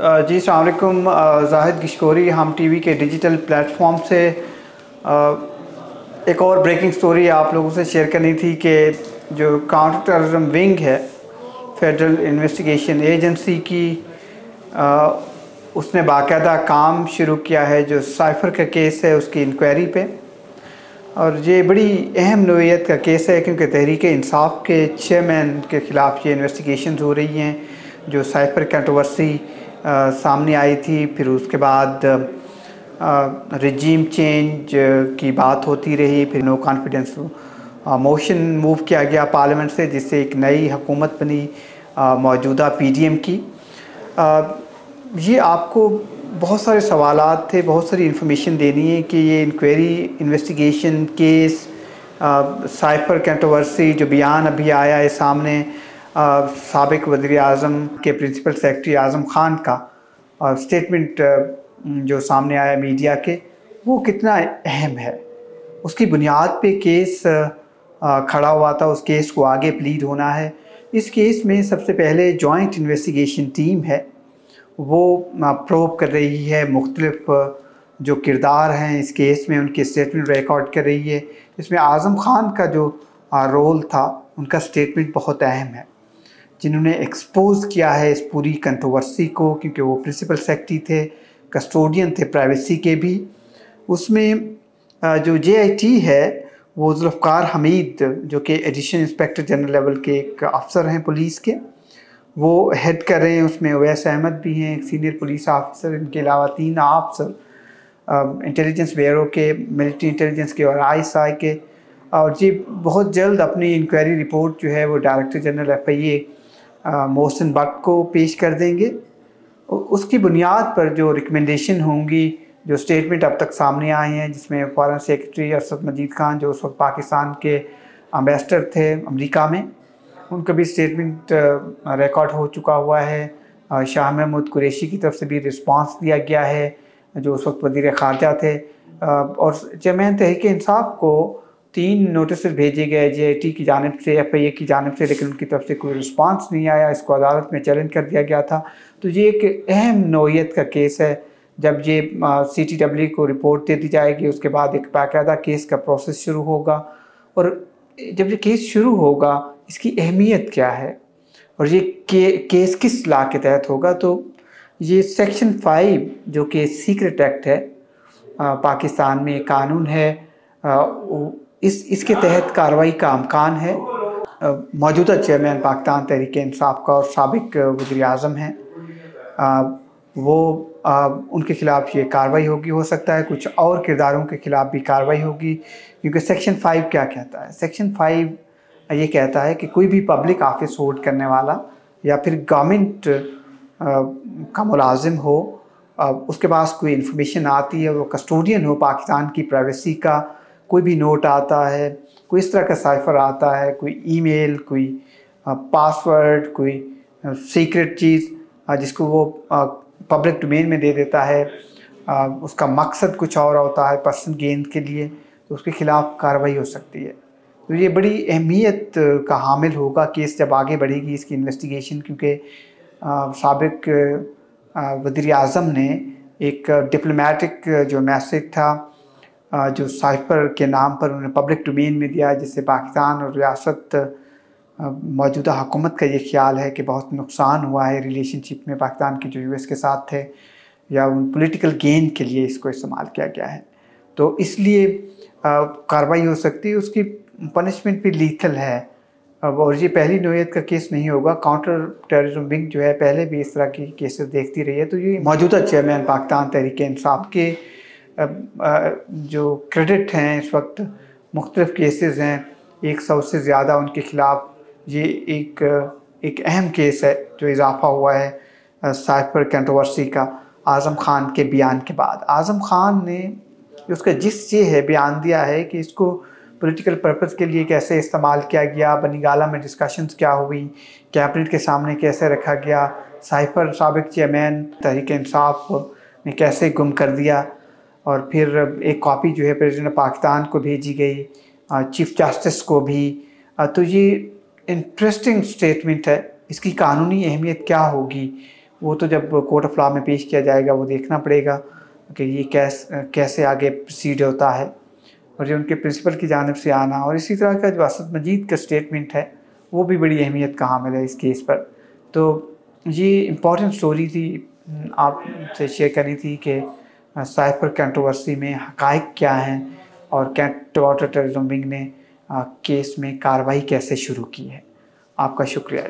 जी अस्सलाम वालेकुम। ज़ाहिद गिशकोरी, हम टीवी के डिजिटल प्लेटफॉर्म से एक और ब्रेकिंग स्टोरी आप लोगों से शेयर करनी थी कि जो काउंटर टेररिज्म विंग है फेडरल इन्वेस्टिगेशन एजेंसी की, उसने बाकायदा काम शुरू किया है जो साइफ़र का केस है उसकी इंक्वायरी पे। और ये बड़ी अहम नोयत का केस है क्योंकि तहरीक इंसाफ के चेयरमैन के ख़िलाफ़ ये इन्वेस्टिगेशन हो रही हैं। जो साइफ़र कंट्रोवर्सी सामने आई थी, फिर उसके बाद रिजीम चेंज की बात होती रही, फिर नो कॉन्फिडेंस मोशन मूव किया गया पार्लियामेंट से, जिससे एक नई हुकूमत बनी मौजूदा पीडीएम की। ये आपको बहुत सारे सवालात थे, बहुत सारी इन्फॉर्मेशन देनी है कि ये inquiry investigation case cipher controversy जो बयान अभी आया है सामने साबिक वज़ीर आज़म के प्रिंसिपल सेक्रेटरी आज़म ख़ान का स्टेटमेंट जो सामने आया मीडिया के, वो कितना अहम है। उसकी बुनियाद पे केस खड़ा हुआ था, उस केस को आगे प्लीड होना है। इस केस में सबसे पहले जॉइंट इन्वेस्टिगेशन टीम है, वो प्रोब कर रही है मुख्तलिफ जो किरदार हैं इस केस में, उनके स्टेटमेंट रिकॉर्ड कर रही है। इसमें आज़म ख़ान का जो रोल था, उनका स्टेटमेंट बहुत अहम है, जिन्होंने एक्सपोज़ किया है इस पूरी कंट्रोवर्सी को, क्योंकि वो प्रिंसिपल सेक्रेटरी थे, कस्टोडियन थे प्राइवेसी के भी। उसमें जो जेआईटी है वो जुल्फ़िकार हमीद, जो कि एडिशनल इंस्पेक्टर जनरल लेवल के एक अफसर हैं पुलिस के, वो हेड कर रहे हैं। उसमें उवैस अहमद भी हैं, एक सीनियर पुलिस ऑफिसर। इनके अलावा 3 अफसर इंटेलिजेंस ब्यूरो के, मिलिट्री इंटेलिजेंस के और आईएसआई के। और जी बहुत जल्द अपनी इंक्वायरी रिपोर्ट जो है वो director general FIA Mohsin but को पेश कर देंगे। उसकी बुनियाद पर जो रिकमेंडेशन होंगी, जो स्टेटमेंट अब तक सामने आए हैं, जिसमें फॉरेन सेक्रेटरी अरशद मजीद खान, जो उस वक्त पाकिस्तान के एम्बेसडर थे अमेरिका में, उनका भी स्टेटमेंट रिकॉर्ड हो चुका हुआ है। शाह महमूद कुरैशी की तरफ से भी रिस्पांस दिया गया है, जो उस वक्त वज़ीर ख़ारजा थे। और चेयरमैन तहरीक इंसाफ को 3 नोटिस भेजे गए जेआईटी की जानिब से, एफआईए की जानिब से, लेकिन उनकी तरफ से कोई रिस्पांस नहीं आया। इसको अदालत में चैलेंज कर दिया गया था। तो ये एक अहम नौइयत का केस है। जब ये सीटीडब्ल्यू को रिपोर्ट दे दी जाएगी, उसके बाद एक बाकायदा केस का प्रोसेस शुरू होगा। और जब ये केस शुरू होगा, इसकी अहमियत क्या है और ये केस किस लॉ के तहत होगा, तो ये सेक्शन 5 जो कि सीक्रेट एक्ट है, पाकिस्तान में एक कानून है, इसके तहत कार्रवाई का अमकान है। मौजूदा चेयरमैन पाकिस्तान तहरीक इंसाफ का और साबिक वज़ीर आज़म हैं, वो उनके ख़िलाफ़ ये कार्रवाई होगी। हो सकता है कुछ और किरदारों के ख़िलाफ़ भी कार्रवाई होगी, क्योंकि सेक्शन 5 क्या कहता है? सेक्शन 5 ये कहता है कि कोई भी पब्लिक ऑफिस होल्ड करने वाला या फिर गवर्नमेंट का मुलाजिम हो, उसके पास कोई इन्फॉर्मेशन आती है, वो कस्टोडियन हो पाकिस्तान की प्राइवेसी का, कोई भी नोट आता है, कोई इस तरह का साइफ़र आता है, कोई ईमेल, कोई पासवर्ड, कोई सीक्रेट चीज़ जिसको वो पब्लिक डोमेन में दे देता है, उसका मकसद कुछ और होता है पर्सनल गेन के लिए, तो उसके ख़िलाफ़ कार्रवाई हो सकती है। तो ये बड़ी अहमियत का हामिल होगा केस जब आगे बढ़ेगी इसकी इन्वेस्टिगेशन, क्योंकि साबिक वज़ीर आज़म ने एक डिप्लोमेटिक जो मैसेज था, जो साइफ़र के नाम पर उन्होंने पब्लिक डोमेन में दिया, जिससे पाकिस्तान और रियासत मौजूदा हुकूमत का ये ख्याल है कि बहुत नुकसान हुआ है रिलेशनशिप में पाकिस्तान के जो यूएस के साथ थे, या उन पॉलिटिकल गेन के लिए इसको इस्तेमाल किया गया है। तो इसलिए कार्रवाई हो सकती है, उसकी पनिशमेंट भी लीथल है। और ये पहली नौयत का केस नहीं होगा। काउंटर टेररिज्म विंग जो है पहले भी इस तरह की केसेस देखती रही है। तो ये मौजूदा चेयरमैन पाकिस्तान तहरीक इंसाफ के जो क्रेडिट हैं इस वक्त, मुख्तलिफ केसेस हैं, 100 से ज़्यादा उनके ख़िलाफ़। ये एक अहम केस है जो इजाफ़ा हुआ है साइफ़र कंट्रोवर्सी का आज़म ख़ान के बयान के बाद। आज़म ख़ान ने उसका जिस ये है बयान दिया है कि इसको पॉलिटिकल पर्पस के लिए कैसे इस्तेमाल किया गया, बनीगाला में डिस्कशंस क्या हुई, कैबिनेट के सामने कैसे रखा गया, साइफ़र साबिक चेयरमैन तहरीक इंसाफ ने कैसे गुम कर दिया, और फिर एक कॉपी जो है प्रेसिडेंट पाकिस्तान को भेजी गई, चीफ जस्टिस को भी। तो ये इंटरेस्टिंग स्टेटमेंट है। इसकी कानूनी अहमियत क्या होगी वो तो जब कोर्ट ऑफ लॉ में पेश किया जाएगा वो देखना पड़ेगा कि ये कैसे आगे प्रोसीड होता है, और जो उनके प्रिंसिपल की जानिब से आना, और इसी तरह का जो असद मजीद का स्टेटमेंट है वो भी बड़ी अहमियत का हामिल है इस केस पर। तो ये इम्पॉर्टेंट स्टोरी थी, आपसे शेयर करनी थी कि साइफर कंट्रोवर्सी में हक़ाइक़ क्या हैं और काउंटर टेररिज्म विंग ने केस में कार्रवाई कैसे शुरू की है। आपका शुक्रिया।